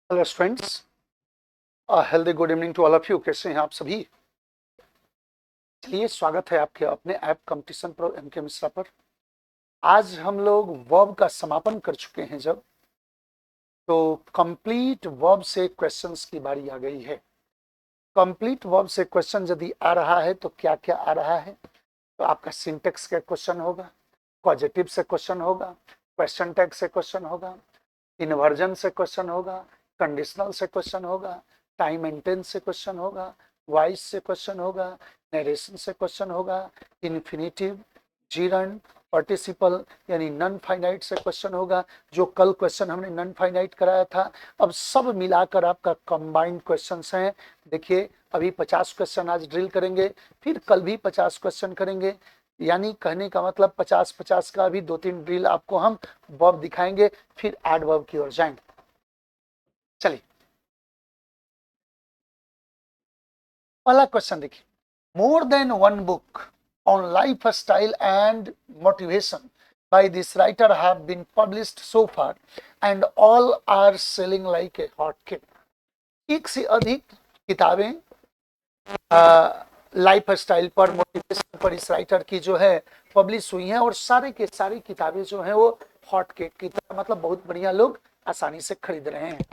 Hello friends, healthy good evening to all of you. कैसे हैं आप सभी? चलिए, स्वागत है आपके अपने app competition pro MK Mishra पर। आज हम लोग वर्ब का समापन कर चुके हैं जब, तो कंप्लीट वर्ब से क्वेश्चंस की बारी आ गई है। कंप्लीट वर्ब से क्वेश्चन यदि आ रहा है तो क्या क्या आ रहा है? तो आपका सिंटेक्स का क्वेश्चन होगा, पॉजिटिव से क्वेश्चन होगा, क्वेश्चन टैग से क्वेश्चन होगा, इन्वर्जन से क्वेश्चन होगा, कंडीशनल से क्वेश्चन होगा, टाइम एंड टेंस से क्वेश्चन होगा, वॉइस से क्वेश्चन होगा, नरेशन से क्वेश्चन होगा, इन्फिनिटिव, जीरंड, पार्टिसिपल यानी नॉन फाइनाइट से क्वेश्चन होगा। जो कल क्वेश्चन हमने नॉन फाइनाइट कराया था, अब सब मिलाकर आपका कंबाइंड क्वेश्चंस हैं। देखिए, अभी 50 क्वेश्चन आज ड्रिल करेंगे, फिर कल भी 50 क्वेश्चन करेंगे। यानी कहने का मतलब 50-50 का भी 2-3 ड्रिल आपको हम वर्ब दिखाएंगे, फिर एडवर्ब की ओर जाएंगे। चलिए, पहला क्वेश्चन देखिए। मोर than one book on life style and motivation by this writer have been published so far and all are selling like a hotcake। एक से अधिक किताबें लाइफ स्टाइल पर, मोटिवेशन पर इस राइटर की जो है पब्लिश हुई हैं, और सारे के सारी किताबें जो हैं वो हॉट केक की तरह, मतलब बहुत बढ़िया, लोग आसानी से खरीद रहे हैं।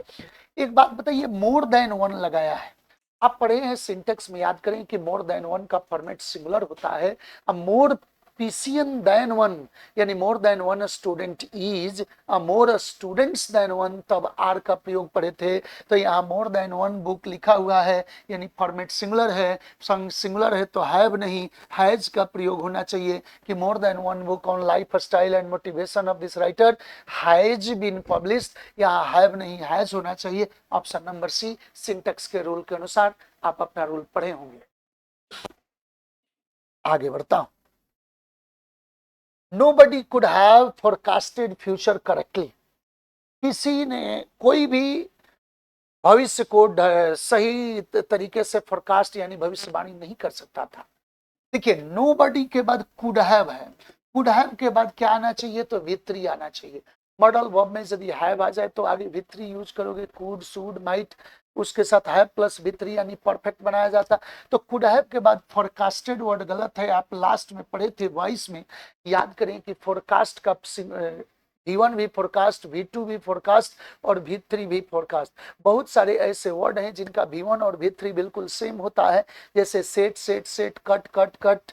एक बात बताइए, मोर देन वन लगाया है। आप पढ़े हैं सिंटेक्स में, याद करें कि मोर देन वन का फॉर्मेट सिंगुलर होता है। अब मोर पीसीएन देन वन यानी more than one student is, more students than one, तब आर का प्रयोग पढ़े थे। तो यहाँ मोर देन वन बुक लिखा हुआ है, यानी फॉर्मेट सिंगुलर है। सिंगुलर है तो हैव नहीं, हैज का प्रयोग होना चाहिए कि more than one book on life style and motivation of this writer has been published. यहाँ हैव नहीं, हैज होना चाहिए। ऑप्शन नंबर सी, सिंटेक्स के रूल के अनुसार आप अपना रूल पढ़े होंगे। आगे बढ़ता हूं। Nobody could have forecasted future correctly। किसी ने, कोई भी भविष्य को सही तरीके से फोरकास्ट यानी भविष्यवाणी नहीं कर सकता था। देखिए, नोबडी के बाद कुड हैव है, कुड हैव के बाद क्या आना चाहिए? तो वित्री आना चाहिए। मॉडल वर्ब में यदि हैव आ जाए तो आगे वित्री यूज करोगे, कुड, शुड, माइट, उसके साथ हैव प्लस वित्री यानी परफेक्ट बनाया जाता। तो कुड हैव के बाद फोरकास्टेड वर्ड गलत है, आप लास्ट में पढ़े थे वॉइस में। याद करें कि फोरकास्ट का V1 भी फोरकास्ट, V2 भी फोरकास्ट और V3 भी फोरकास्ट। बहुत सारे ऐसे वर्ड हैं जिनका V1 और V3 बिल्कुल सेम होता है, जैसे set, set, set, cut, cut, cut,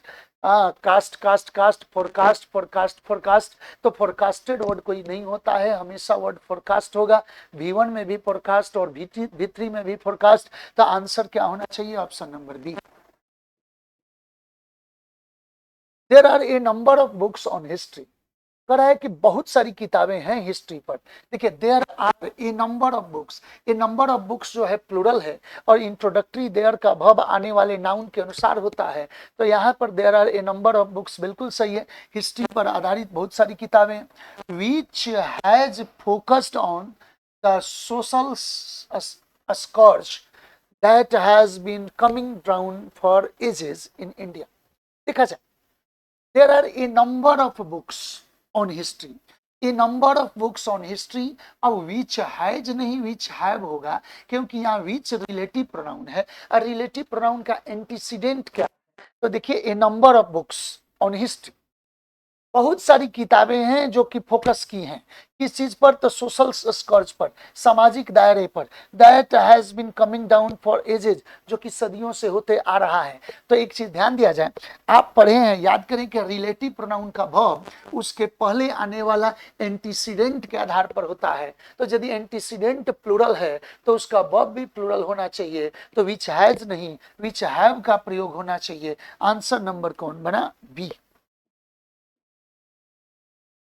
cast, cast, cast, forecast, forecast, forecast. तो फोरकास्टेड वर्ड कोई नहीं होता है, हमेशा वर्ड फोरकास्ट होगा। V1 में भी फोरकास्ट और V3 में भी फोरकास्ट। तो आंसर क्या होना चाहिए? Option number B. There are a number of books on history. कह रहा है कि बहुत सारी किताबें हैं हिस्ट्री पर। देखिए, there are a number of books, a number of books जो है प्लूरल है, और इंट्रोडक्टरी देयर का वर्ब आने वाले नाउन के अनुसार होता है। तो यहाँ पर there are a number of books बिल्कुल सही है। हिस्ट्री पर आधारित बहुत सारी किताबें, which has focused on the social scorch that has been coming down for ages in India. देखा जाए, there are a number of books on history, a number of books on history। अब which has नहीं, which have होगा, क्योंकि यहाँ which relative pronoun है, और relative pronoun का एंटीसीडेंट क्या? तो देखिए, a number of books on history, बहुत सारी किताबें हैं जो कि फोकस की हैं किस चीज पर? तो सोशल स्कॉर्च पर, सामाजिक दायरे पर। That has been coming down for ages, जो कि सदियों से होते आ रहा है। तो एक चीज ध्यान दिया जाए, आप पढ़े हैं, याद करें कि रिलेटिव प्रोनाउन का वर्ब उसके पहले आने वाला एंटीसीडेंट के आधार पर होता है। तो यदि एंटीसीडेंट प्लूरल है तो उसका वर्ब भी प्लूरल होना चाहिए। तो विच हैज नहीं, विच हैव का प्रयोग होना चाहिए। आंसर नंबर कौन बना? B.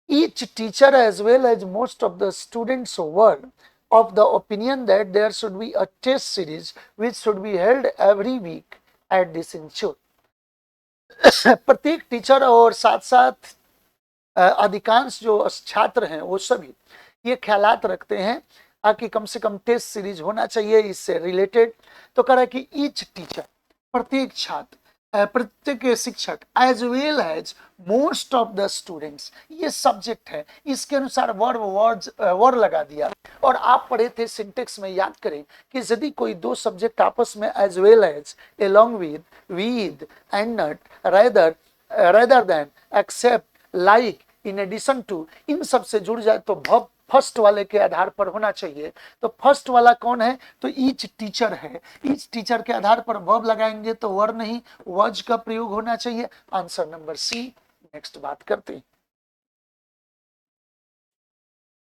Each teacher as well as most of the students were of the opinion that there should be a test series which should be held every week at this institute। प्रत्येक teacher और साथ साथ अधिकांश जो छात्र हैं वो सभी ये ख्यालात रखते हैं कि कम से कम टेस्ट सीरीज होना चाहिए इससे रिलेटेड। तो कह रहा है कि ईच टीचर, प्रत्येक छात्र, प्रत्येक शिक्षक as well as most of the students, ये सब्जेक्ट है, इसके अनुसार वर्ड लगा दिया। और आप पढ़े थे सिंटेक्स में, याद करें कि यदि कोई दो सब्जेक्ट आपस में as well as, along with and not, rather than, except, like, in addition to, इन सब से जुड़ जाए तो वर्ब फर्स्ट वाले के आधार पर होना चाहिए। तो फर्स्ट वाला कौन है? तो ईच टीचर है। ईच टीचर के आधार पर वर्ब लगाएंगे तो वर नहीं, वज का प्रयोग होना चाहिए। आंसर नंबर सी। नेक्स्ट बात करते हैं।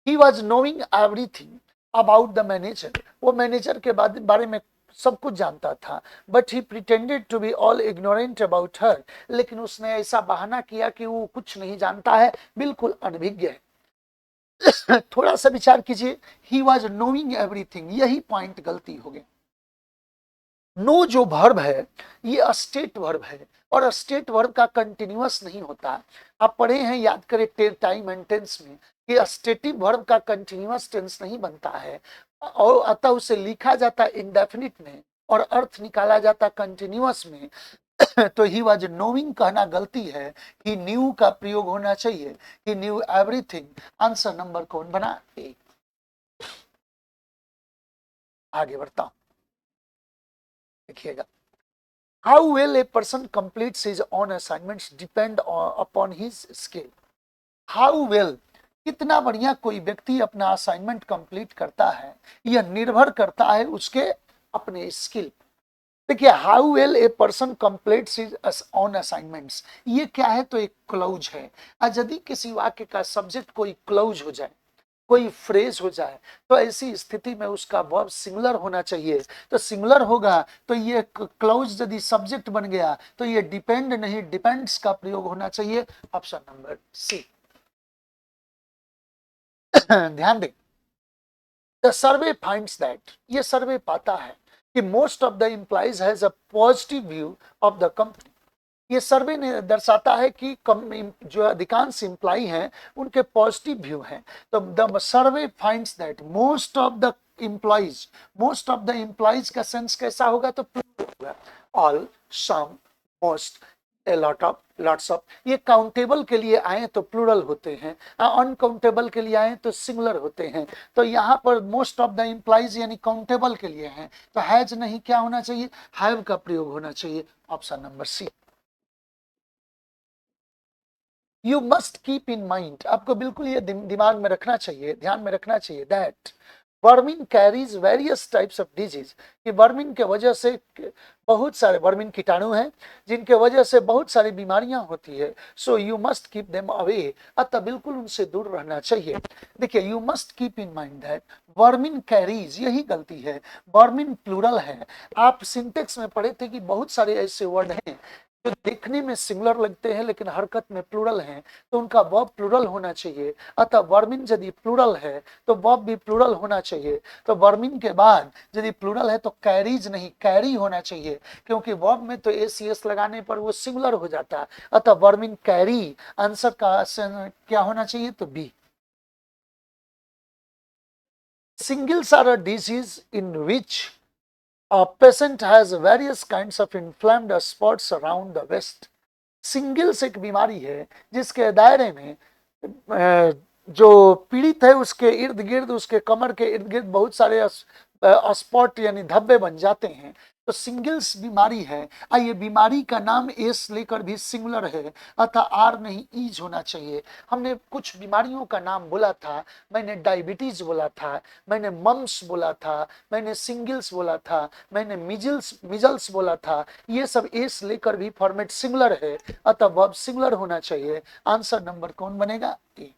He was knowing everything about the manager, वो मैनेजर के बारे में सब कुछ जानता था। But he pretended to be all ignorant about her, लेकिन उसने ऐसा बहाना किया कि वो कुछ नहीं जानता है, बिल्कुल अनभिज्ञ है। थोड़ा सा विचार कीजिए, ही वॉज नोइंग एवरीथिंग, यही पॉइंट गलती हो गई। नो जो वर्ब है ये स्टेट वर्ब है, और स्टेट वर्ब का कंटिन्यूअस नहीं होता। आप पढ़े हैं, याद करें टाइम एंड टेंस में, कि स्टेटिव वर्ब का कंटिन्यूअस टेंस नहीं बनता है, और अतः उसे लिखा जाता इंडेफिनिट में और अर्थ निकाला जाता कंटिन्यूअस में। तो ही वॉज नोइंग कहना गलती है, ही न्यू का प्रयोग होना चाहिए, ही न्यू एवरीथिंग। आंसर नंबर कौन बना? ए। आगे बढ़ता हूं, देखिएगा। How well a person completes his on assignments depend upon his skill. How well, कितना बढ़िया कोई व्यक्ति अपना असाइनमेंट कंप्लीट करता है, यह निर्भर करता है उसके अपने स्किल। देखिए, how well a person completes his on assignments, ये क्या है? तो एक क्लोज है। यदि किसी वाक्य का सब्जेक्ट कोई क्लोज हो जाए, कोई फ्रेज हो जाए, तो ऐसी स्थिति में उसका वर्ब सिंगुलर होना चाहिए। तो सिंगुलर होगा तो ये क्लोज यदि सब्जेक्ट बन गया तो ये डिपेंड नहीं, डिपेंड्स का प्रयोग होना चाहिए। Option number C. ध्यान दें, द सर्वे फाइंड्स दैट, ये सर्वे पाता है कि most of the employees has a positive view of the company. ये सर्वे ने दर्शाता है कि जो अधिकांश एम्प्लॉई हैं उनके पॉजिटिव व्यू हैं। तो the survey finds that most of the employees, most of the employees का सेंस कैसा होगा? तो प्लूरल होगा। All, some, most, a lot of, lots of, ये काउंटेबल के लिए आए तो प्लूरल होते हैं, अनकाउंटेबल के लिए आए तो सिंगुलर होते हैं। तो यहाँ पर मोस्ट ऑफ द एम्प्लॉइज यानी काउंटेबल के लिए हैं, तो हैज नहीं, क्या होना चाहिए? हैव का प्रयोग होना चाहिए। Option number C. You must keep in mind, आपको बिल्कुल ये दिमाग में रखना चाहिए, ध्यान में रखना चाहिए, that vermin carries various types of disease, कि वर्मिन के वजह से बहुत सारे वर्मिन कीटाणु हैं जिनके वजह से बहुत सारी बीमारियां होती है। So you must keep them away, अतः बिल्कुल उनसे दूर रहना चाहिए। देखिए, you must keep in mind that vermin carries, यही गलती है, वर्मिन प्लूरल है। आप सिंटेक्स में पढ़े थे कि बहुत सारे ऐसे वर्ड हैं जो देखने में सिंगुलर लगते हैं लेकिन हरकत में प्लूरल हैं, तो उनका वर्ब प्लूरल होना चाहिए। अतः वर्मिन यदि प्लूरल है तो वर्ब भी प्लूरल होना चाहिए। तो वर्मिन के बाद यदि प्लूरल है तो कैरीज नहीं, कैरी होना चाहिए, क्योंकि वर्ब में तो एस लगाने पर वो सिंगुलर हो जाता है। अतः वर्मिन कैरी, आंसर का क्या होना चाहिए? तो B. Singles are a disease in which a patient has various kinds of inflamed spots around the waist. Singles एक बीमारी है जिसके दायरे में जो पीड़ित है उसके इर्द गिर्द, उसके कमर के इर्द गिर्द बहुत सारे स्पॉट यानी धब्बे बन जाते हैं। तो सिंगल्स बीमारी है। ये बीमारी का नाम एस लेकर भी सिंगुलर है, अतः आर नहीं, ईज होना चाहिए। हमने कुछ बीमारियों का नाम बोला था, मैंने डायबिटीज बोला था, मैंने मम्स बोला था, मैंने सिंगल्स बोला था, मैंने मिजल्स बोला था। ये सब एस लेकर भी फॉर्मेट सिंगुलर है, अतः वर्ब सिंगुलर होना चाहिए। आंसर नंबर कौन बनेगा? A.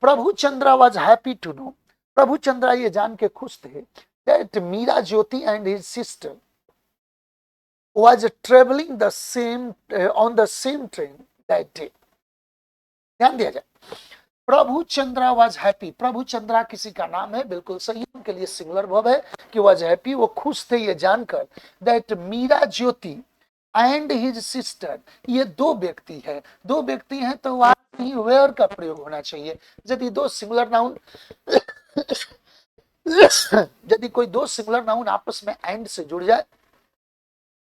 Prabhu Chandra was happy to know, Prabhu Chandra ये जान के खुश थे that Meera Jyoti and his sister was traveling the same on the same train that day. ध्यान दिया जाए, प्रभु चंद्रा वॉज हैप्पी, प्रभु चंद्रा किसी का नाम है, बिल्कुल सही, उनके लिए सिंगुलर वर्ब है कि वॉज हैप्पी, वो खुश थे ये जानकर that Meera Jyoti and his sister, ये दो व्यक्ति है, दो व्यक्ति हैं तो वेयर का प्रयोग होना चाहिए। यदि दो सिंगुलर नाउन यदि कोई दो सिंगुलर नाउन आपस में एंड से जुड़ जाए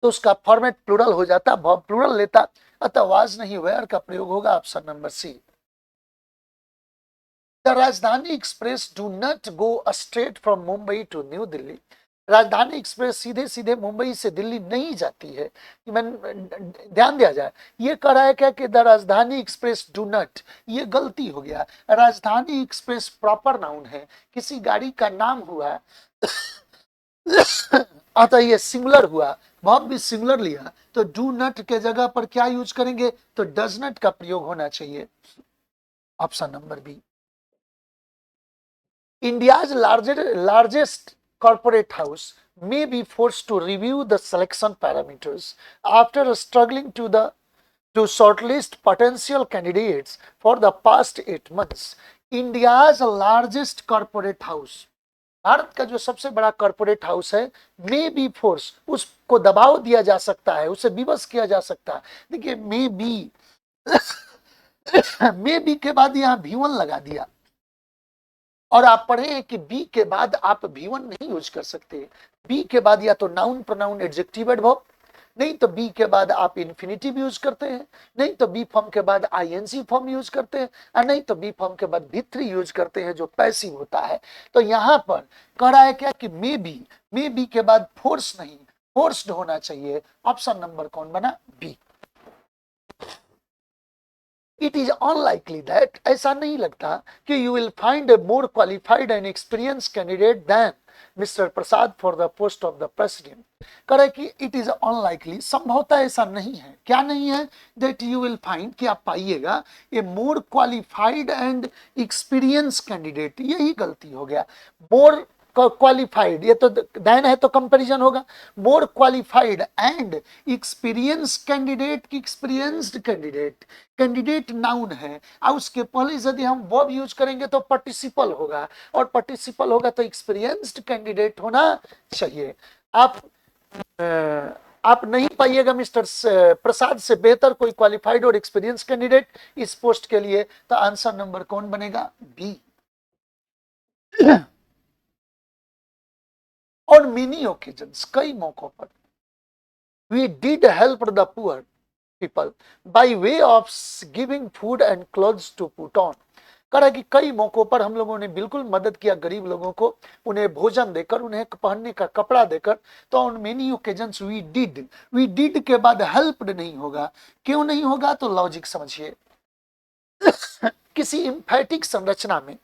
तो उसका फॉर्मेट प्लूरल हो जाता, वर्ब प्लूरल लेता, अतः वाज नहीं वेयर का प्रयोग होगा option number C. The Rajdhani Express do not go straight from Mumbai to New Delhi. Rajdhani Express सीधे सीधे मुंबई से दिल्ली नहीं जाती है। ध्यान दिया जाए, ये कह रहा है क्या कि the Rajdhani Express do not, ये गलती हो गया। राजधानी एक्सप्रेस प्रॉपर नाउन है, किसी गाड़ी का नाम हुआ अतः ये सिंगुलर हुआ, वर्ब भी सिंगुलर लिया, तो डू नॉट के जगह पर क्या यूज करेंगे, तो डज नॉट का प्रयोग होना चाहिए, option number B. India's largest corporate house may be forced to review the selection parameters after struggling to shortlist potential candidates for the past 8 months. India's largest corporate house, Bharat का जो सबसे बड़ा corporate house है, may be force, उसको दबाव दिया जा सकता है, उसे विवश किया जा सकता है। देखिए मे बी मे बी के बाद यहां V1 लगा दिया, और आप पढ़े कि बी के बाद आप V1 नहीं यूज कर सकते। बी के बाद या तो नाउन प्रोनाउन एडजेक्टिव एडवर्ब, नहीं तो बी के बाद आप इन्फिनिटिव यूज करते हैं, नहीं तो बी फॉर्म के बाद आईएनजी फॉर्म यूज करते हैं, और नहीं तो बी फॉर्म के बाद V3 यूज करते हैं जो पैसिव होता है। तो यहां पर कह रहा है क्या कि मे बी के बाद फोर्स नहीं, फोर्स्ड होना चाहिए। ऑप्शन नंबर कौन बना, B. It is unlikely that, ऐसा नहीं लगता कि you will find a more qualified and experience candidate than mister Prasad for the post of the president. करे कि इट इज अनलाइकली, संभवतः ऐसा नहीं है। क्या नहीं है, दैट यू विल फाइंड, कि आप पाइएगा a more qualified and experience candidate, यही गलती हो गया। मोर क्वालिफाइड, ये तो देन है तो कंपैरिजन होगा। मोर क्वालिफाइड एंड एक्सपीरियंस कैंडिडेट की एक्सपीरियंस्ड कैंडिडेट, कैंडिडेट नाउन है, और उसके पहले यदि हम वर्ब यूज करेंगे तो पार्टिसिपल होगा, और पार्टिसिपल होगा तो एक्सपीरियंस्ड कैंडिडेट होना चाहिए। आप नहीं पाइएगा मिस्टर प्रसाद से बेहतर कोई क्वालिफाइड और एक्सपीरियंस कैंडिडेट इस पोस्ट के लिए, तो आंसर नंबर कौन बनेगा, बी। On many occasions, कई मौकों पर, we did help the poor people by way of giving food and clothes to put on। कहा कि कई मौकों पर हम लोगों ने बिल्कुल मदद किया गरीब लोगों को, उन्हें भोजन देकर, उन्हें पहनने का कपड़ा देकर। तो on many occasions we did के बाद हेल्प्ड नहीं होगा। क्यों नहीं होगा, तो लॉजिक समझिए। किसी इम्फेटिक संरचना में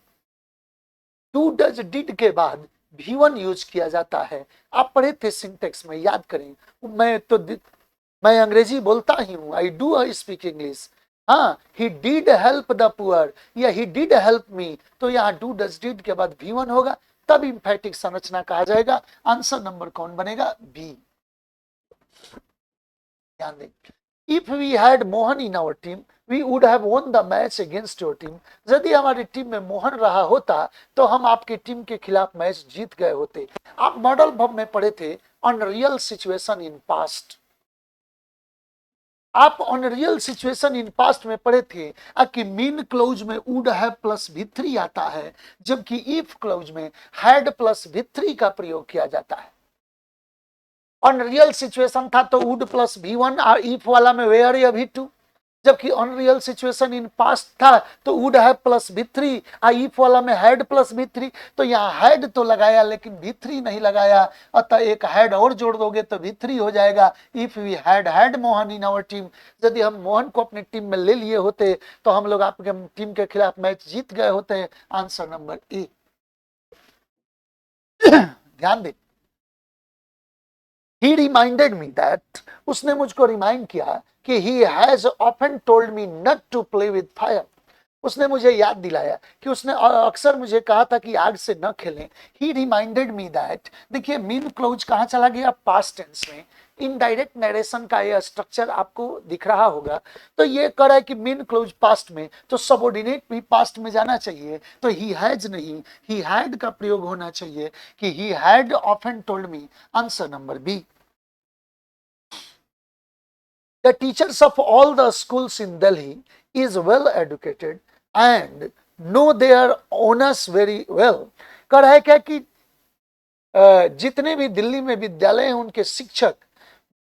डू डज डिड के बाद V1 यूज किया जाता है। आप पढ़े थे सिंटेक्स में, याद करें। मैं अंग्रेजी बोलता ही हूँ, आई डू स्पीक इंग्लिश। हाँ, he did help the poor या ही डिड हेल्प मी, तो यहाँ डू डज डिड के बाद V1 होगा, तब इम्फेटिक संरचना कहा जाएगा। आंसर नंबर कौन बनेगा, बी। ध्यान दें, if we had Mohan in our team we would have won the match against your team. यदि हमारी टीम में मोहन रहा होता तो हम आपकी टीम के खिलाफ मैच जीत गए होते। आप मॉडल वर्ब में पढ़े थे on real situation in past, आप on real situation in past में पढ़े थे कि मीन क्लोज में वुड हैव प्लस V3 आता है, जबकि इफ क्लोज में हैड प्लस V3 का प्रयोग किया जाता है। ऑन रियल सिचुएशन था तो वुड प्लस V1, और इफ वाला में वेयर या V2, जबकि अनरियल सिचुएशन इन पास्ट था तो would have plus V3, if वाला में हैड प्लस V3। तो यहाँ हैड तो लगाया लेकिन V3 नहीं लगाया, अतः एक हैड और जोड़ दोगे तो V3 हो जाएगा। If we had Mohan in our team, यदि हम मोहन को अपनी टीम में ले लिए होते तो हम लोग आपके टीम के खिलाफ मैच जीत गए होते। Answer number A. ध्यान दें, he reminded me that, उसने मुझको रिमाइंड किया कि he has often told me not to play with fire। उसने मुझे याद दिलाया कि उसने अक्सर मुझे कहा था कि आग से न खेलें। he reminded me that, देखिए मीन क्लोज कहाँ चला गया, पास्ट टेंस में। इनडायरेक्ट नरेशन का ये स्ट्रक्चर आपको दिख रहा होगा। तो ये कर रहा है कि मीन क्लोज पास्ट में, तो सबऑर्डिनेट भी पास्ट में जाना चाहिए। तो ही हैज नहीं, ही हैड का प्रयोग होना चाहिए कि he had often told me. Answer number B. The teachers of all the schools in Delhi is well educated and know their owners very well। कह रहा है क्या कि जितने भी दिल्ली में विद्यालय हैं उनके शिक्षक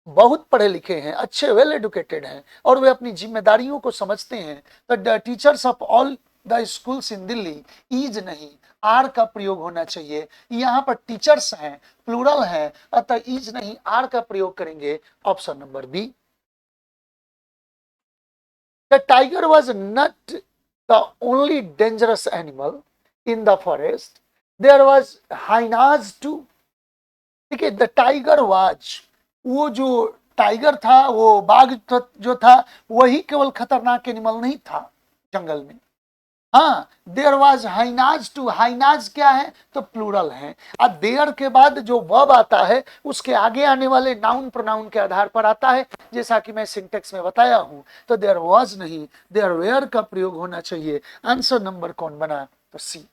बहुत पढ़े लिखे हैं, अच्छे वेल एडुकेटेड हैं और वे अपनी जिम्मेदारियों को समझते हैं। तो the teachers of all the schools in Delhi, is नहीं आर का प्रयोग होना चाहिए। यहाँ पर टीचर्स हैं, प्लूरल है, अतः इज नहीं आर का प्रयोग करेंगे। Option number B. The tiger was not the only dangerous animal in the forest, there was hyenas too. ठीक है, द टाइगर वाज, वो जो टाइगर था, वो बाघ जो था, वही केवल खतरनाक एनिमल नहीं था जंगल में। हाँ, there was hyenas too, hyenas क्या है तो प्लूरल है। अब देयर के बाद जो वर्ब आता है उसके आगे आने वाले नाउन प्रोनाउन के आधार पर आता है, जैसा कि मैं सिंटेक्स में बताया हूं। तो देयर वाज नहीं, देयर वेयर का प्रयोग होना चाहिए। आंसर नंबर कौन बना तो सी।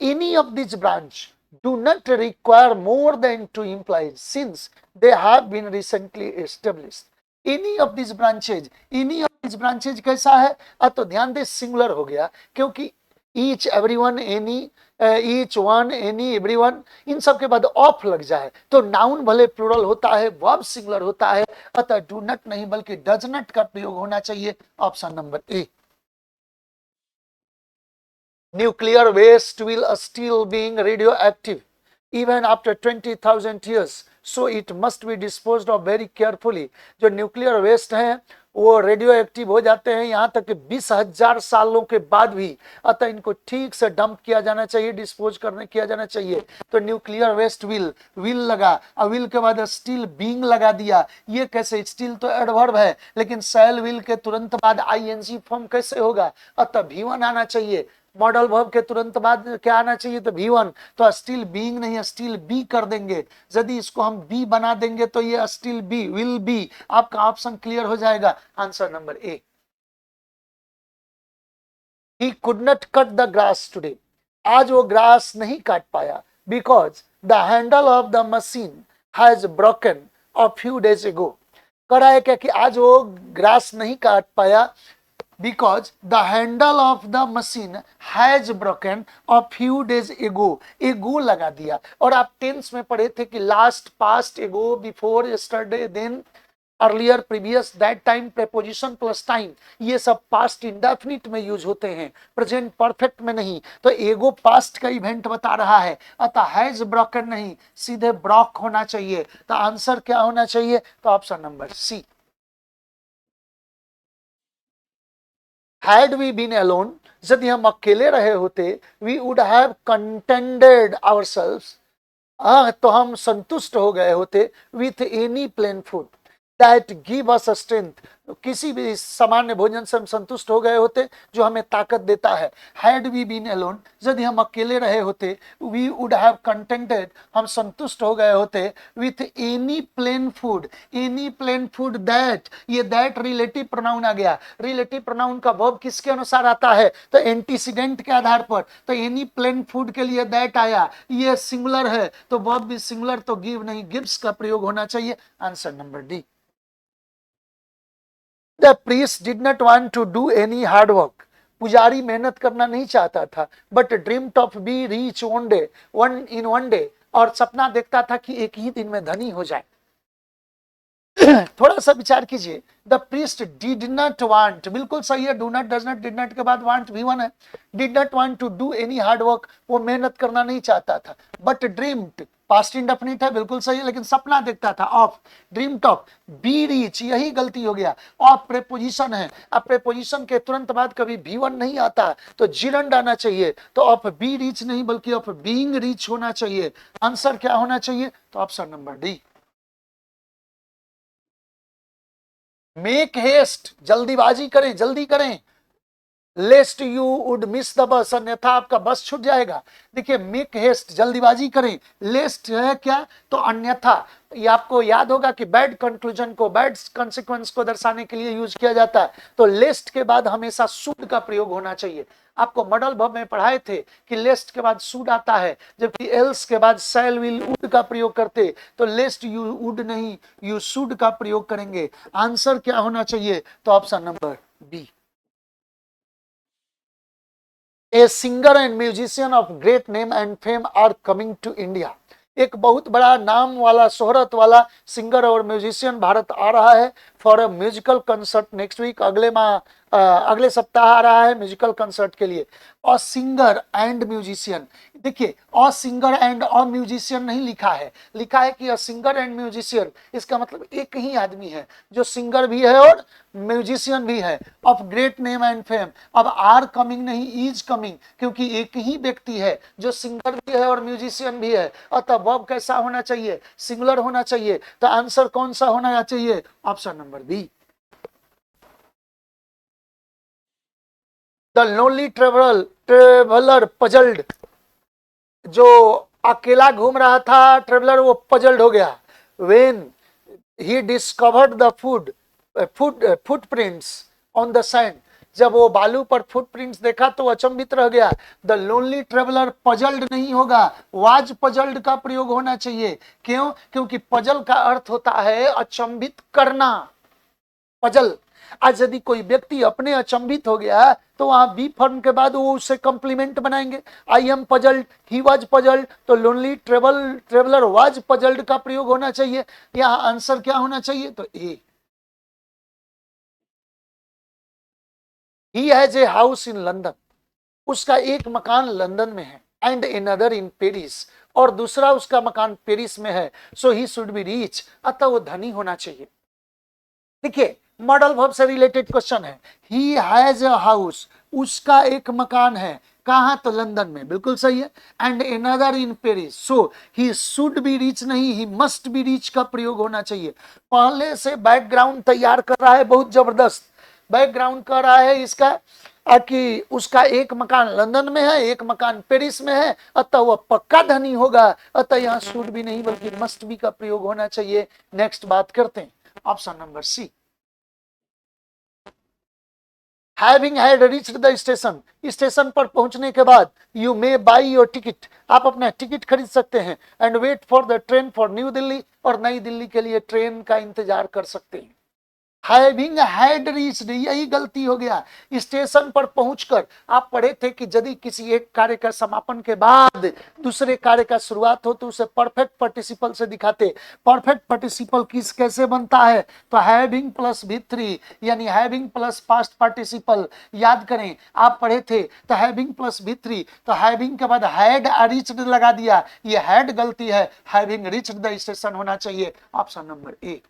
Any of these branch do not require more than 2 employees since they have been recently established. Any of these branches, any of these branches कैसा है? तो ध्यान दे सिंगुलर हो गया, क्योंकि each, everyone, any, each one, any, everyone, इन सब के बाद ऑफ लग जाए तो नाउन भले प्लूरल होता है, वर्ब सिंगुलर होता है, अतः डू नॉट नहीं बल्कि डज नॉट का प्रयोग होना चाहिए। Option number A. Nuclear waste will still being radioactive even after 20,000 years, so it must be disposed of very carefully. जो न्यूक्लियर वेस्ट हैं वो रेडियो एक्टिव हो जाते हैं यहाँ तक कि 20,000 सालों के बाद भी, अतः इनको ठीक से डंप किया जाना चाहिए, डिस्पोज करने किया जाना चाहिए। तो न्यूक्लियर वेस्ट विल लगा, विल के बाद स्टिल बीइंग लगा दिया। ये कैसे? स्टिल तो एडवर्ब है, लेकिन शैल विल के तुरंत बाद आईएनजी फॉर्म कैसे होगा? अतः V1 आना चाहिए। मॉडल वर्ब के तुरंत बाद क्या आना चाहिए तो V1। तो स्टिल बीइंग नहीं, स्टिल बी कर देंगे। यदि इसको हम बी बना देंगे तो ये स्टिल बी विल बी। आपका ऑप्शन क्लियर हो जाएगा। Answer number A. He could not cut the grass today, आज वो ग्रास नहीं काट पाया, because the handle of the machine has broken a few days एगो। कह है क्या कि आज वो ग्रास नहीं काट पाया because the handle of the machine has broken a few days ago। एगो लगा दिया। और आप टेंस में पढ़े थे कि last, past, ago, before, yesterday, then, earlier, previous, that time, preposition plus time, ये सब पास्ट इंडेफिनिट में यूज होते हैं, प्रेजेंट परफेक्ट में नहीं। तो एगो पास्ट का इवेंट बता रहा है, अतः हैज ब्रोकन नहीं, सीधे ब्रॉक होना चाहिए। तो आंसर क्या होना चाहिए तो option number C. Had we been alone, यदि हम अकेले रहे होते, we would have contented ourselves, तो हम संतुष्ट हो गए होते with any plain food that give us strength, किसी भी सामान्य भोजन से हम संतुष्ट हो गए होते जो हमें ताकत देता है। Had we been alone, यदि हम अकेले रहे होते, we would have contented, हम संतुष्ट हो गए होते with any plain food, any plain food that, ये that रिलेटिव प्रोनाउन आ गया। रिलेटिव प्रोनाउन का वर्ब किसके अनुसार आता है तो एंटीसीडेंट के आधार पर। तो एनी प्लेन फूड के लिए that आया, ये सिंगुलर है तो वर्ब भी सिंगुलर, तो गिव नहीं गिव्स का प्रयोग होना चाहिए। Answer number D. The priest did not want to do any hard work, पुजारी मेहनत करना नहीं चाहता था, but dreamt of be rich one day, one day, और सपना देखता था कि एक ही दिन में धनी हो जाए। थोड़ा सा विचार कीजिए। The priest did not want, बिल्कुल सही है, do not, does not, did not के बाद वांट V1 है। Did not want to do any hard work, वो मेहनत करना नहीं चाहता था। बट ड्रीम्ड, पास्ट इंडेफिनिट है, बिल्कुल सही है, लेकिन सपना देखता था। Of, dreamed of, be reach, यही गलती हो गया। ऑफ प्रेपोजिशन है, अब प्रेपोजिशन के तुरंत बाद कभी V1 नहीं आता तो जिरंड आना चाहिए। तो ऑफ बी रीच नहीं बल्कि ऑफ बीइंग रीच होना चाहिए। आंसर क्या होना चाहिए तो option number D. Make haste, जल्दीबाजी करें, जल्दी करें। Lest you would miss the bus, अन्यथा आपका बस छूट जाएगा। देखिए मेक हेस्ट, जल्दीबाजी करें, लेस्ट है क्या तो अन्यथा। ये आपको याद होगा कि बैड कंक्लूजन को, बैड कॉन्सिक्वेंस को दर्शाने के लिए यूज किया जाता है। तो लेस्ट के बाद हमेशा शुड का प्रयोग होना चाहिए। आपको मॉडल वर्ब में पढ़ाए थे कि लेस्ट के बाद शुड आता है, जबकि एल्स के बाद शैल विल वुड का प्रयोग करते। तो लेस्ट यू वुड नहीं, यू शुड का प्रयोग करेंगे। आंसर क्या होना चाहिए तो option number B. A singer and musician of great name and fame are coming to India. एक बहुत बड़ा नाम वाला, शोहरत वाला सिंगर और म्यूजिशियन भारत आ रहा है for a musical concert next week. अगले सप्ताह आ रहा है म्यूजिकल कंसर्ट के लिए। अ सिंगर एंड म्यूजिशियन, देखिए a singer and a musician नहीं लिखा है, लिखा है कि अ सिंगर एंड म्यूजिशियन। इसका मतलब एक ही आदमी है जो सिंगर भी है और म्यूजिशियन भी है, of great name and fame. अब आर कमिंग नहीं, इज कमिंग, क्योंकि एक ही व्यक्ति है जो सिंगर भी है और म्यूजिशियन भी है। अतः वर्ब कैसा होना चाहिए? सिंगुलर होना चाहिए। तो आंसर कौन सा होना चाहिए? Option number B. The lonely traveller puzzled, जो अकेला घूम रहा था ट्रेवलर वो पजल्ड हो गया। When he discovered the footprints on the sand, जब वो बालू पर फुटप्रिंट्स देखा तो अचंभित रह गया। द लोनली ट्रेवलर पजल्ड नहीं होगा, वाज पजल्ड का प्रयोग होना चाहिए। क्यों? क्योंकि पजल का अर्थ होता है अचंभित करना। पजल, आज यदि कोई व्यक्ति अपने अचंभित हो गया तो वहां बी फॉर्म के बाद वो उससे कॉम्प्लीमेंट बनाएंगे। I am puzzled, he was puzzled, तो लोनली ट्रेवलर वाज पजल्ड का प्रयोग होना चाहिए। यहां आंसर क्या होना चाहिए? तो A. He has a house in London, उसका एक मकान लंदन में है। एंड अनदर इन पेरिस, और दूसरा उसका मकान पेरिस में है। सो ही शुड बी रिच, अतः वो धनी होना चाहिए। देखिए मॉडल वर्ब से रिलेटेड क्वेश्चन है। ही हैज अ हाउस, उसका एक मकान है, कहां? तो लंदन में, बिल्कुल सही है। And another in Paris, so he should be rich नहीं, ही मस्ट बी रिच का प्रयोग होना चाहिए। पहले से बैकग्राउंड तैयार कर रहा है, बहुत जबरदस्त बैकग्राउंड कर रहा है इसका, कि उसका एक मकान लंदन में है, एक मकान पेरिस में है, अतः वह पक्का धनी होगा। अतः यहाँ शुड भी नहीं बल्कि मस्ट भी का प्रयोग होना चाहिए। नेक्स्ट बात करते हैं, option number C. Having had reached the station, station पर पहुंचने के बाद you may buy your ticket, आप अपना टिकट खरीद सकते हैं। And wait for the train for New Delhi, और नई दिल्ली के लिए ट्रेन का इंतजार कर सकते हैं। हैविंग हैड रीच्ड, यही गलती हो गया। स्टेशन पर पहुंचकर आप पढ़े थे कि यदि किसी एक कार्य का समापन के बाद दूसरे कार्य का शुरुआत हो तो उसे परफेक्ट पार्टिसिपल से दिखाते। परफेक्ट पार्टिसिपल किस कैसे बनता है? तो हैविंग प्लस V3, यानी हैविंग प्लस पास्ट पार्टिसिपल। याद करें, आप पढ़े थे तो हैविंग प्लस V3, तो हैविंग के बाद हैड रीच्ड लगा दिया, ये हैड गलती है, हैविंग रीच्ड द स्टेशन होना चाहिए। Option number A.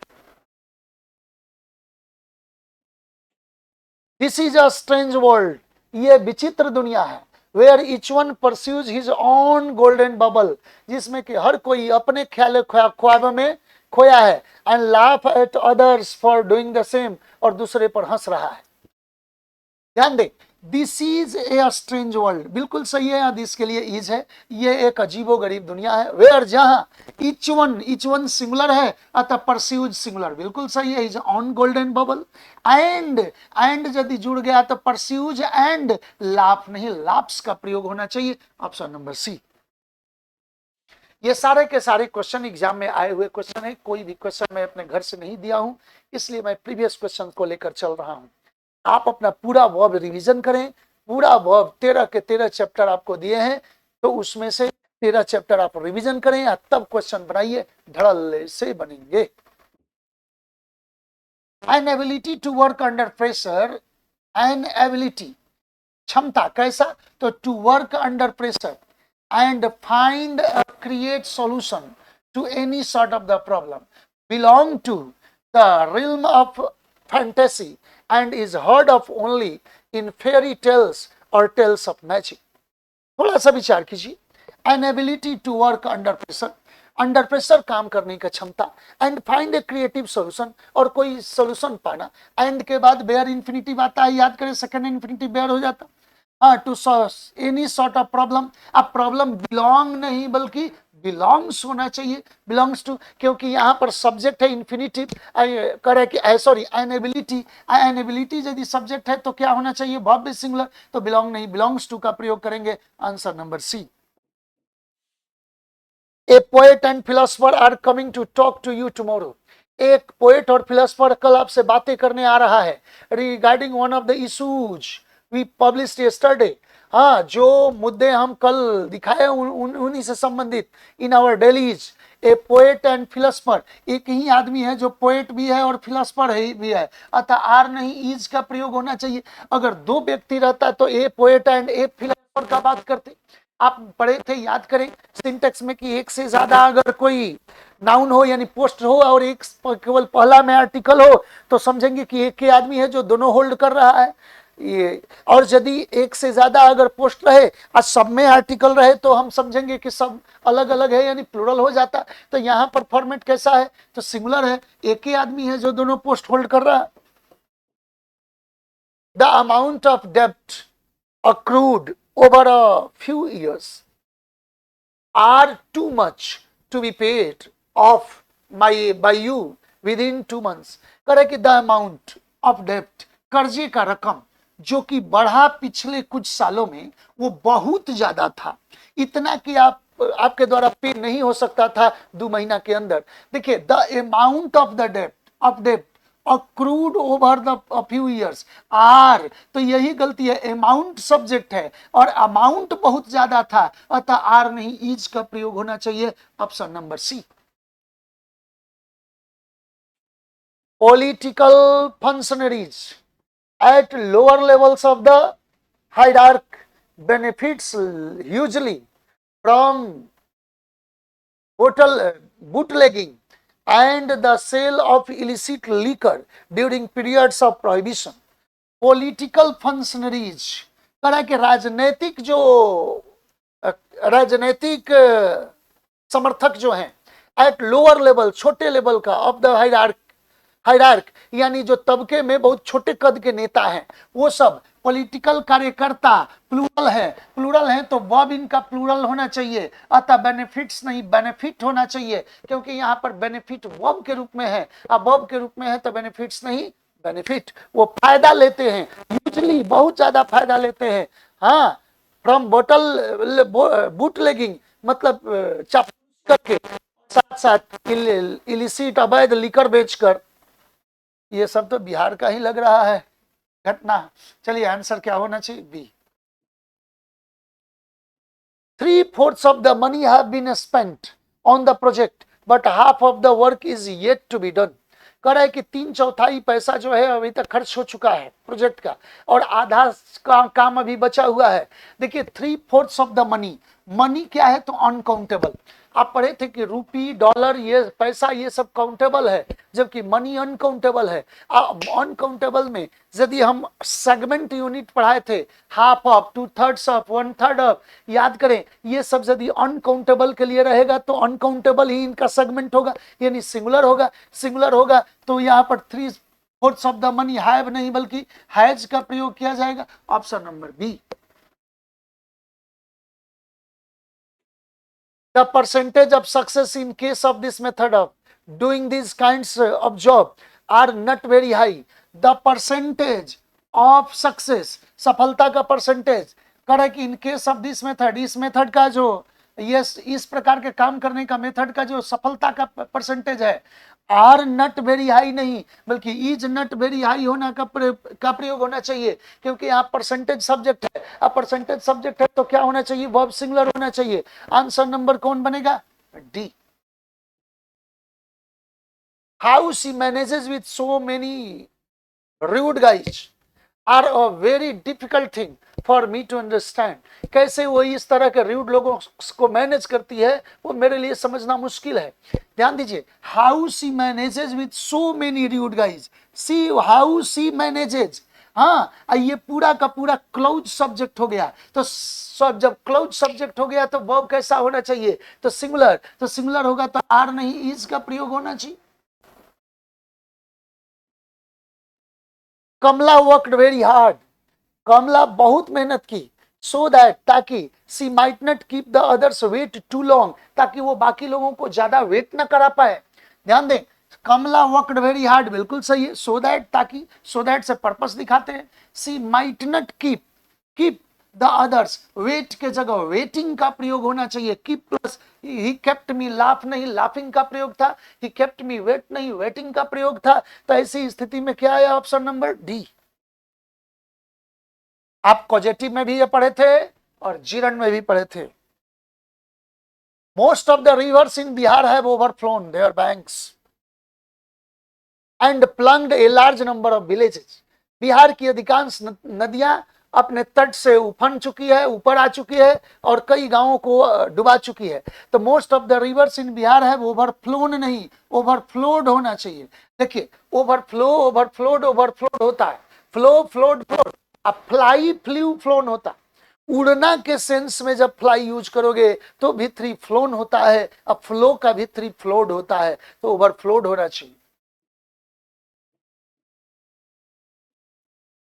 This is a strange world, ये विचित्र दुनिया है। Where each one pursues his own golden bubble, जिसमें कि हर कोई अपने ख्याल ख्वाब में खोया है। And laugh at others for doing the same, और दूसरे पर हंस रहा है। ध्यान दे, this is a strange world, बिल्कुल सही है, यहाँ दिस के लिए इज है। ये एक अजीबो गरीब दुनिया है। वेयर, जहां इच वन सिंगुलर है, अतः परस्यूज सिंगुलर, बिल्कुल सही है, is on golden bubble. And यदि जुड़ गया तो परस्यूज एंड लाफ नहीं, लाप्स का प्रयोग होना चाहिए। Option number C. ये सारे के सारे क्वेश्चन एग्जाम में आए हुए क्वेश्चन है, कोई भी क्वेश्चन मैं अपने घर से नहीं दिया हूं, इसलिए मैं प्रीवियस क्वेश्चन को लेकर चल रहा हूं। आप अपना पूरा वर्ब रिवीजन करें। पूरा वर्ब 13 के 13 चैप्टर आपको दिए हैं, तो उसमें से 13 चैप्टर आप रिवीजन करें या तब क्वेश्चन बनाइए, धड़ल्ले से बनेंगे। An ability to work under pressure, an ability क्षमता, कैसा? तो to work under pressure and find create solution to any sort of the problem belong to the realm of fantasy and is heard of only in fairy tales or tales of magic। थोड़ा सा विचार कीजिए। an ability to work under pressure, under pressure काम करने का क्षमता। And find a creative solution, और कोई सॉल्यूशन पाना। एंड के बाद बेयर इन्फिनिटिव आता है, याद करें सेकंड इन्फिनिटिव बेयर हो जाता। To any sort of problem, अब प्रॉब्लम बिलोंग नहीं बल्कि बिलोंग्स होना चाहिए, बिलोंग्स टू, क्योंकि यहाँ पर सब्जेक्ट है इन्फिनिटिव, करे कि सॉरी एनेबिलिटी यदि सब्जेक्ट है तो क्या होना चाहिए? वर्ब भी सिंगुलर, तो बिलोंग नहीं, बिलोंग्स टू का प्रयोग करेंगे। Answer number C. A poet and philosopher are coming to talk to you tomorrow, एक पोएट और फिलोसफर कल आपसे बातें करने आ रहा है। Regarding one of the issues we published yesterday. हाँ, जो मुद्दे हम कल दिखाए उन्हीं से संबंधित। In our dailies a poet and philosopher, एक ही आदमी है जो पोएट भी है और फिलोसफर भी है, अतः आर नहीं इज का प्रयोग होना चाहिए। अगर दो व्यक्ति रहता तो ए पोएट एंड ए फिलोसफर का बात करते। आप पढ़े थे, याद करें सिंटेक्स में कि एक से ज्यादा अगर कोई नाउन हो यानी पोस्ट हो और एक केवल पहला में आर्टिकल हो तो समझेंगे कि एक ही आदमी है जो दोनों होल्ड कर रहा है ये। और यदि एक से ज्यादा अगर पोस्ट रहे और सब में आर्टिकल रहे तो हम समझेंगे कि सब अलग अलग है यानी प्लूरल हो जाता। तो यहाँ पर फॉर्मेट कैसा है, तो सिंगुलर है, एक ही आदमी है जो दोनों पोस्ट होल्ड कर रहा है। द अमाउंट ऑफ डेब्ट accrued over a few years are too much to be paid off by you within 2 months। करे कि the amount of debt, कर्जे का रकम जो कि बढ़ा पिछले कुछ सालों में, वो बहुत ज्यादा था, इतना कि आपके द्वारा पे नहीं हो सकता था 2 महीना के अंदर। देखिए, द अमाउंट ऑफ द डेब्ट accrued over the a few years are, तो यही गलती है, अमाउंट सब्जेक्ट है और अमाउंट बहुत ज्यादा था, अतः आर नहीं इज का प्रयोग होना चाहिए। Option number C. Political functionaries at lower levels of the hierarchy benefits hugely from bootlegging and the sale of illicit liquor during periods of prohibition। Political functionaries करा के राजनैतिक समर्थक जो हैं एट लोअर लेवल, छोटे लेवल का, of the हायरार्क यानी जो तबके में बहुत छोटे कद के नेता हैं, वो सब पॉलिटिकल कार्यकर्ता प्लूरल है तो वर्ब इनका प्लूरल होना चाहिए, अतः बेनिफिट्स नहीं बेनिफिट होना चाहिए, क्योंकि यहाँ पर बेनिफिट वर्ब के रूप में है, अब वर्ब के रूप में है तो बेनिफिट्स नहीं बेनिफिट। वो फायदा लेते हैं, यूजली बहुत ज्यादा फायदा लेते हैं। हाँ, फ्रॉम बूटलेगिंग मतलब चापूस करके, साथ साथ इलिसिट अवैध लिकर बेचकर। ये सब तो बिहार का ही लग रहा है घटना। चलिए आंसर क्या होना चाहिए, B. 3/4 of the money have been spent on the project but half of the work is yet to be done। कह रहा है कि 3/4 पैसा जो है अभी तक खर्च हो चुका है प्रोजेक्ट का और आधा काम अभी बचा हुआ है। देखिए 3/4 ऑफ द मनी क्या है, तो अनकाउंटेबल। आप पढ़े थे कि रूपी, डॉलर, ये पैसा ये सब काउंटेबल है, जबकि मनी अनकाउंटेबल है। अनकाउंटेबल में यदि हम सेगमेंट यूनिट पढ़ाए थे, हाफ ऑफ, 2/3 ऑफ, 1/3 ऑफ, याद करें, ये सब यदि अनकाउंटेबल के लिए रहेगा तो अनकाउंटेबल ही इनका सेगमेंट होगा यानी सिंगुलर होगा। तो यहाँ पर 3/4 ऑफ द मनी हैव नहीं बल्कि हैज का प्रयोग किया जाएगा। Option number B. The percentage of success in case of this method of doing these kinds of job are not very high। The percentage of success, सफलता का percentage, करे कि in case of this method, इस method का जो इस प्रकार के काम करने का मेथड का जो सफलता का परसेंटेज है, आर नट वेरी हाई नहीं बल्कि इज नट वेरी हाई होना का प्रयोग होना चाहिए, क्योंकि यहाँ परसेंटेज सब्जेक्ट है। अब परसेंटेज सब्जेक्ट है तो क्या होना चाहिए, वर्ब सिंगुलर होना चाहिए। आंसर नंबर कौन बनेगा, D. How she manages with so many rude guys are a very difficult thing for me to understand। कैसे वो इस तरह के रूड लोगों को मैनेज करती है वो मेरे लिए समझना मुश्किल है। ध्यान दीजिए, how she manages with so many rude guys, she how she manages. हाँ, ये पूरा का पूरा क्लोज सब्जेक्ट हो गया, तो सब जब क्लोज सब्जेक्ट हो गया तो वर्ब कैसा होना चाहिए, तो सिंगुलर होगा, तो आर नहीं इज का प्रयोग होना चाहिए। Kamala worked very hard, Kamala बहुत मेहनत की, सो दैट ताकि she might not keep the others wait too long, ताकि वो बाकी लोगों को ज्यादा वेट ना करा पाए। ध्यान दें, कमला वर्कड वेरी हार्ड बिल्कुल सही है, सो दैट ताकि, सो दैट से पर्पस दिखाते हैं। She might not keep the others, wait के जगह वेटिंग का प्रयोग होना चाहिए। Keep plus he kept me laugh नहीं लाफिंग का प्रयोग था, ही केप्ट मी वेट नहीं वेटिंग का प्रयोग था। तो ऐसी स्थिति में क्या है, ऑप्शन नंबर डी। आप पॉजिटिव में भी ये पढ़े थे और जीरन में भी पढ़े थे। Most of the rivers in Bihar have overflown their banks and plunged a large number of villages. Bihar की अधिकांश नदियां अपने तट से उफन चुकी है, ऊपर आ चुकी है और कई गांवों को डुबा चुकी है। तो most of the rivers in Bihar है ओवरफ्लोन नहीं, ओवरफ्लोड होना चाहिए। देखिए ओवरफ्लो, ओवरफ्लोड, ओवरफ्लोड होता है, फ्लो, फ्लोड, फ्लोड। अब फ्लाई, फ्लू, फ्लोन होता है। उड़ना के सेंस में जब फ्लाई यूज करोगे तो भी थ्री फ्लोन होता है, अब फ्लो का भी थ्री फ्लोड होता है, तो ओवरफ्लोड होना चाहिए।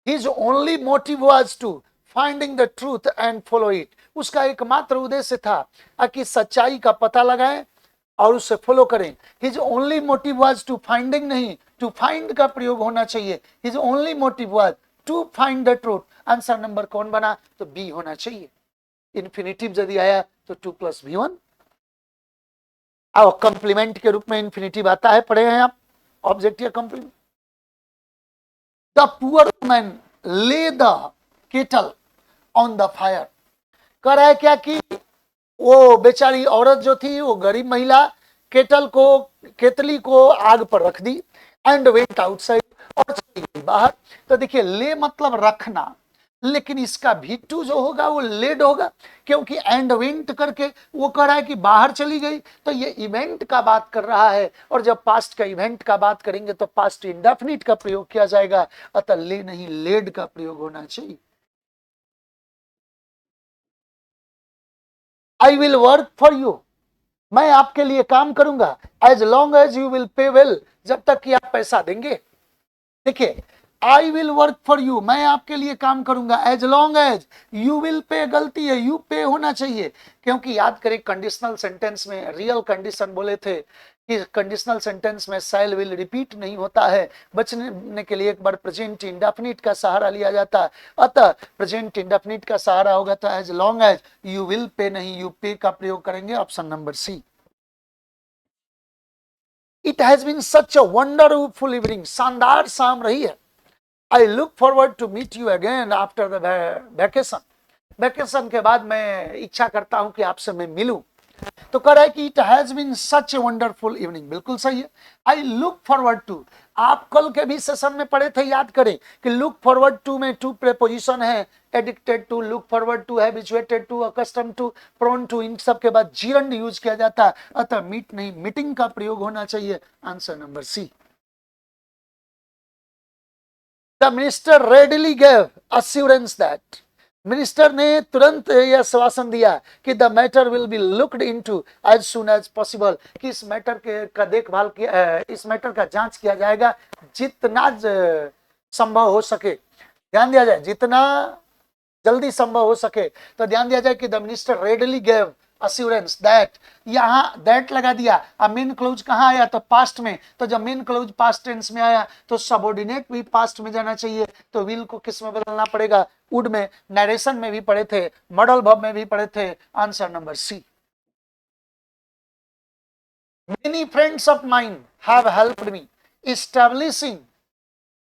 His only motive was to finding the truth and follow it. उसका एकमात्र उद्देश्य था कि सच्चाई का पता लगाएं और उसे फॉलो करें। His only motive was to finding नहीं, to find का प्रयोग होना चाहिए। His only motive was to find the truth। Answer number कौन बना? तो बी होना चाहिए। इन्फिनिटिव यदि आया तो 2 + V1। अब कंप्लीमेंट के रूप में इन्फिनिटिव आता है, पढ़े हैं आप ऑब्जेक्ट या complement. The poor woman lay the kettle on the fire। कह रहा है क्या कि वो बेचारी औरत जो थी, वो गरीब महिला केतली को आग पर रख दी एंड वेंट आउटसाइड, और चली गई बाहर। तो देखिए ले मतलब रखना, लेकिन इसका भी2 जो होगा वो लेड होगा, क्योंकि एंड वेंट करके वो कह रहा है कि बाहर चली गई, तो ये इवेंट का बात कर रहा है। और जब पास्ट का इवेंट का बात करेंगे तो पास्ट इंडेफिनिट का प्रयोग किया जाएगा, अतः ले नहीं लेड का प्रयोग होना चाहिए। I will work for you, मैं आपके लिए काम करूंगा, as long as you will pay well, जब तक कि आप पैसा देंगे। देखिए I will work for you, मैं आपके लिए काम करूंगा, as long as you will pay, गलती है, यू पे होना चाहिए, क्योंकि याद करें कंडीशनल सेंटेंस में रियल कंडीशन बोले थे कि कंडीशनल सेंटेंस में शैल विल रिपीट नहीं होता है, बचने के लिए एक बार प्रेजेंट इंडेफिनिट का सहारा लिया जाता है। अतः प्रेजेंट इंडेफिनिट का सहारा होगा तो as long as you will pay नहीं, यू पे का प्रयोग करेंगे, option number C. It has been such a wonderful evening, शानदार शाम रही है। I look forward to meet you again after the vacation। Vacation के बाद मैं इच्छा करता हूं कि आपसे मैं मिलूं। तो कह रहा है कि it has been such a wonderful evening, बिल्कुल सही है। आई लुक फॉरवर्ड टू, आप कल के भी सेशन में पढ़े थे, याद करें कि लुक फॉरवर्ड टू में टू प्रेपोजिशन है, addicted to, look forward to, habituated to, accustom to, prone to, इन सब के बाद जीरंड यूज किया जाता है, अतः मीट नहीं मीटिंग का प्रयोग होना चाहिए, answer number C. The minister readily gave assurance that, minister ने तुरंत यह आश्वासन दिया कि the matter will be looked into as soon as possible, कि इस मैटर का देखभाल किया, इस मैटर का जांच किया जाएगा जितना संभव हो सके। ध्यान दिया जाए जितना जल्दी संभव हो सके। तो ध्यान दिया जाए कि the minister readily gave assurance that, यहां दैट लगा दिया। अब मेन क्लोज कहां आया? तो पास्ट में। तो जब मेन क्लोज पास्ट टेंस में आया तो सबऑर्डिनेट भी पास्ट में जाना चाहिए, तो विल को किस में बदलना पड़ेगा? वुड में। नरेशन में भी पढ़े थे, मॉडल वर्ब में भी पढ़े थे, answer number C. Many friends of mine have helped me establishing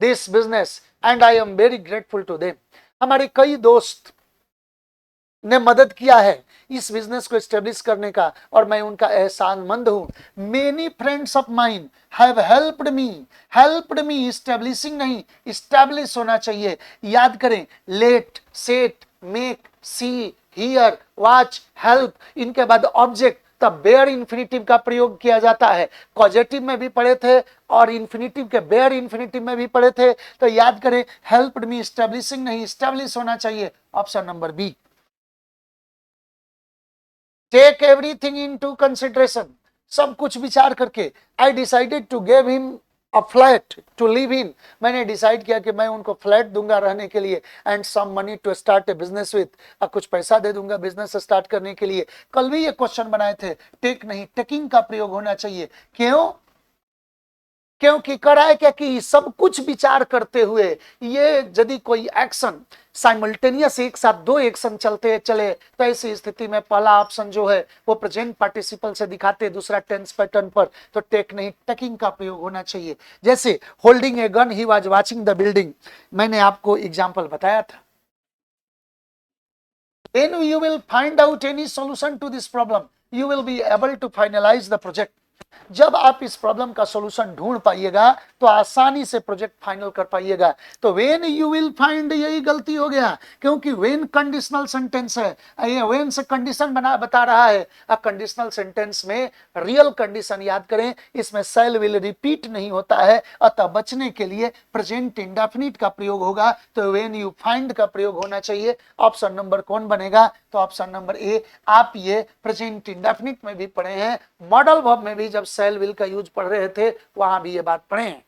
this business and I am very grateful to them. हमारे कई दोस्त ने मदद किया है इस बिजनेस को एस्टेब्लिश करने का और मैं उनका एहसानमंद हूं। Many friends of mine have helped me, establishing नहीं एस्टेब्लिश होना चाहिए। याद करें let, set, make, see, hear, watch, help, इनके बाद ऑब्जेक्ट, तब बेयर इन्फिनिटिव का प्रयोग किया जाता है। पॉजिटिव में भी पढ़े थे और इन्फिनिटिव के बेयर इन्फिनिटिव में भी पढ़े थे। तो याद करें हेल्प्ड मी एस्टेब्लिशिंग नहीं एस्टेब्लिश होना चाहिए, option number B. Take everything into consideration, सब कुछ विचार करके। I decided to give him a flat to live in, मैंने डिसाइड किया कि मैं उनको फ्लैट दूंगा रहने के लिए, and some money to start a business with, अब कुछ पैसा दे दूंगा बिजनेस स्टार्ट करने के लिए। कल भी ये क्वेश्चन बनाए थे, टेक नहीं टेकिंग का प्रयोग होना चाहिए। क्यों? क्योंकि करा है क्या कि सब कुछ विचार करते हुए ये यदि कोई एक्शन साइमल्टेनियस एक साथ दो एक्शन चलते चले तो ऐसी स्थिति में पहला ऑप्शन जो है वो प्रेजेंट पार्टिसिपल से दिखाते, दूसरा टेंस पैटर्न पर, तो टेक नहीं टेकिंग का प्रयोग होना चाहिए। जैसे holding a gun he was watching the building, मैंने आपको एग्जांपल बताया था। When you will find out any solution to this problem, you will be able to finalize the project. जब आप इस प्रॉब्लम का सॉल्यूशन ढूंढ पाइएगा तो आसानी से प्रोजेक्ट फाइनल कर पाइएगा। तो व्हेन यू विल फाइंड, यही गलती हो गया, क्योंकि व्हेन कंडीशनल सेंटेंस है, ये व्हेन से कंडीशन बता रहा है। अब कंडीशनल सेंटेंस में रियल कंडीशन याद करें, इसमें शैल विल रिपीट नहीं होता है, अतः बचने के लिए प्रेजेंट इंडेफिनिट का प्रयोग होगा। तो व्हेन यू फाइंड का प्रयोग होना चाहिए। ऑप्शन नंबर कौन बनेगा? तो ऑप्शन नंबर ए। आप ये प्रेजेंट इंडेफिनिट में भी पढ़े हैं, मॉडल वर्ब में भी जब शैल विल का यूज पढ़ रहे थे वहां भी ये बात पढ़े हैं।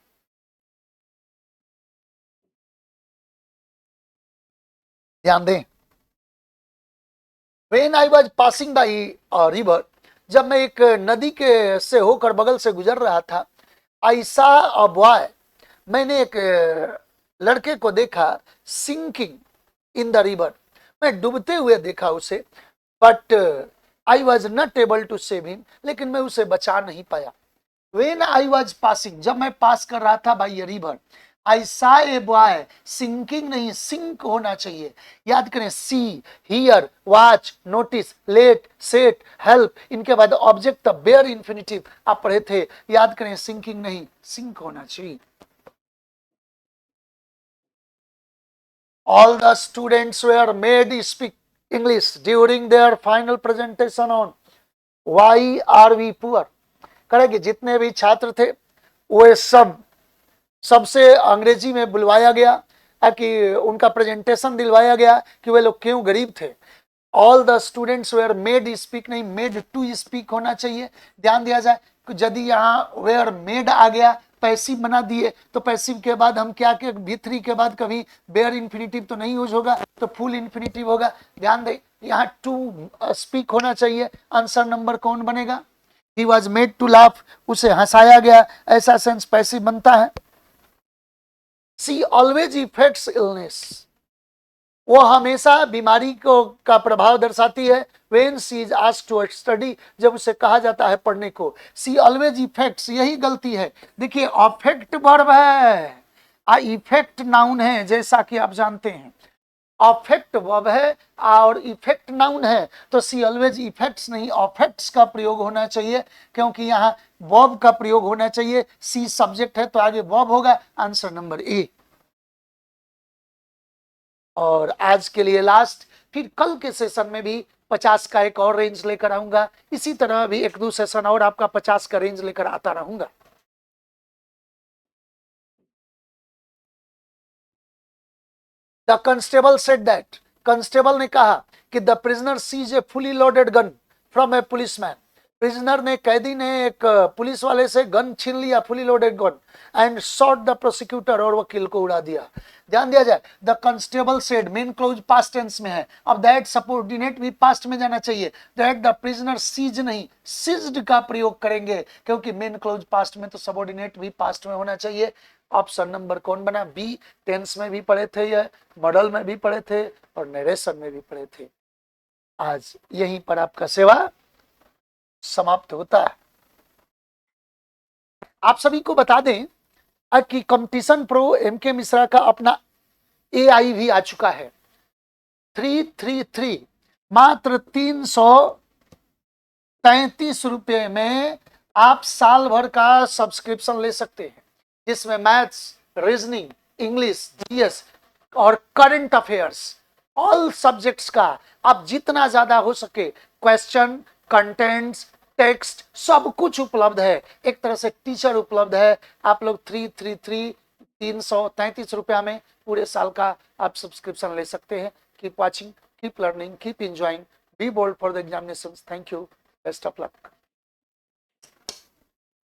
ध्यान दें, When I was passing by river, जब मैं एक नदी के से होकर बगल से गुजर रहा था, I saw a boy, मैंने एक लड़के को देखा, sinking in the river, मैं डूबते हुए देखा उसे, but I was not able to save him, लेकिन मैं उसे बचा नहीं पाया। When I was passing, जब मैं पास कर रहा था by a river, I saw a boy sinking, नहीं sink होना चाहिए। याद करें, see, hear, watch, notice, let, set, help, इनके बाद ऑब्जेक्ट द बेयर इंफिनिटिव आप पढ़े थे। याद करें, sinking नहीं sink होना चाहिए। All the students were made speak English during their final presentation on why are we poor। करेंगे, जितने भी छात्र थे वे सबसे अंग्रेजी में बुलवाया गया कि उनका प्रेजेंटेशन दिलवाया गया कि वे लोग क्यों गरीब थे। All the students were made speak, नहीं मेड टू स्पीक होना चाहिए। ध्यान दिया जाए, यदि यहाँ वेयर मेड आ गया, पैसिव बना दिए, तो पैसिव के बाद हम क्या के भी3 के बाद कभी बेयर इंफिनिटिव तो नहीं यूज होगा, तो फुल इंफिनिटिव होगा। ध्यान दें, यहाँ टू स्पीक होना चाहिए। आंसर नंबर कौन बनेगा? He was made to laugh, उसे हंसाया गया, ऐसा सेंस पैसिव बनता है। She always affects illness, वो हमेशा बीमारी को का प्रभाव दर्शाती है। When she is asked to study, जब उसे कहा जाता है पढ़ने को। She always affects, यही गलती है। देखिए, अफेक्ट वर्ब है, इफेक्ट नाउन है, जैसा कि आप जानते हैं। अफेक्ट वर्ब है और इफेक्ट नाउन है, तो सी ऑलवेज इफेक्ट्स नहीं अफेक्ट्स का प्रयोग होना चाहिए, क्योंकि यहाँ वर्ब का प्रयोग होना चाहिए। सी सब्जेक्ट है तो आगे वर्ब होगा। Answer number A. और आज के लिए लास्ट, फिर कल के सेशन में भी 50 का एक और रेंज लेकर आऊंगा। इसी तरह भी 1-2 सेशन और आपका 50 का रेंज लेकर आता रहूंगा। The constable said that, constable ने कहा कि the prisoner seized a fully loaded gun from a policeman, prisoner ने, कैदी ने एक पुलिस वाले से गन छीन लिया, fully loaded gun, and shot the prosecutor, और वकील को उड़ा दिया। ध्यान दिया जाए, the constable said, main clause past tense में है। अब दैट सबऑर्डिनेट भी पास्ट में जाना चाहिए। दैट द प्रिजनर सीज नहीं सीज्ड का प्रयोग करेंगे, क्योंकि मेन क्लोज पास्ट में, तो सबऑर्डिनेट भी पास्ट में होना चाहिए। ऑप्शन नंबर कौन बना? बी। टेंस में भी पढ़े थे, यह मॉडल में भी पढ़े थे और नरेशन में भी पढ़े थे। आज यहीं पर आपका सेवा समाप्त होता है। आप सभी को बता दें कि कंपटीशन प्रो एमके मिश्रा का अपना एआई भी आ चुका है। 333 मात्र 333 रुपये में आप साल भर का सब्सक्रिप्शन ले सकते हैं, जिसमें मैथ्स, रीजनिंग, इंग्लिश, जीएस और करंट अफेयर्स, ऑल सब्जेक्ट्स का आप जितना ज्यादा हो सके क्वेश्चन, कंटेंट्स, टेक्स्ट, सब कुछ उपलब्ध है। एक तरह से टीचर उपलब्ध है। आप लोग 333 रुपया में पूरे साल का आप सब्सक्रिप्शन ले सकते हैं। Keep watching, keep learning, keep enjoying, be bold for the examinations. Thank you, best of luck.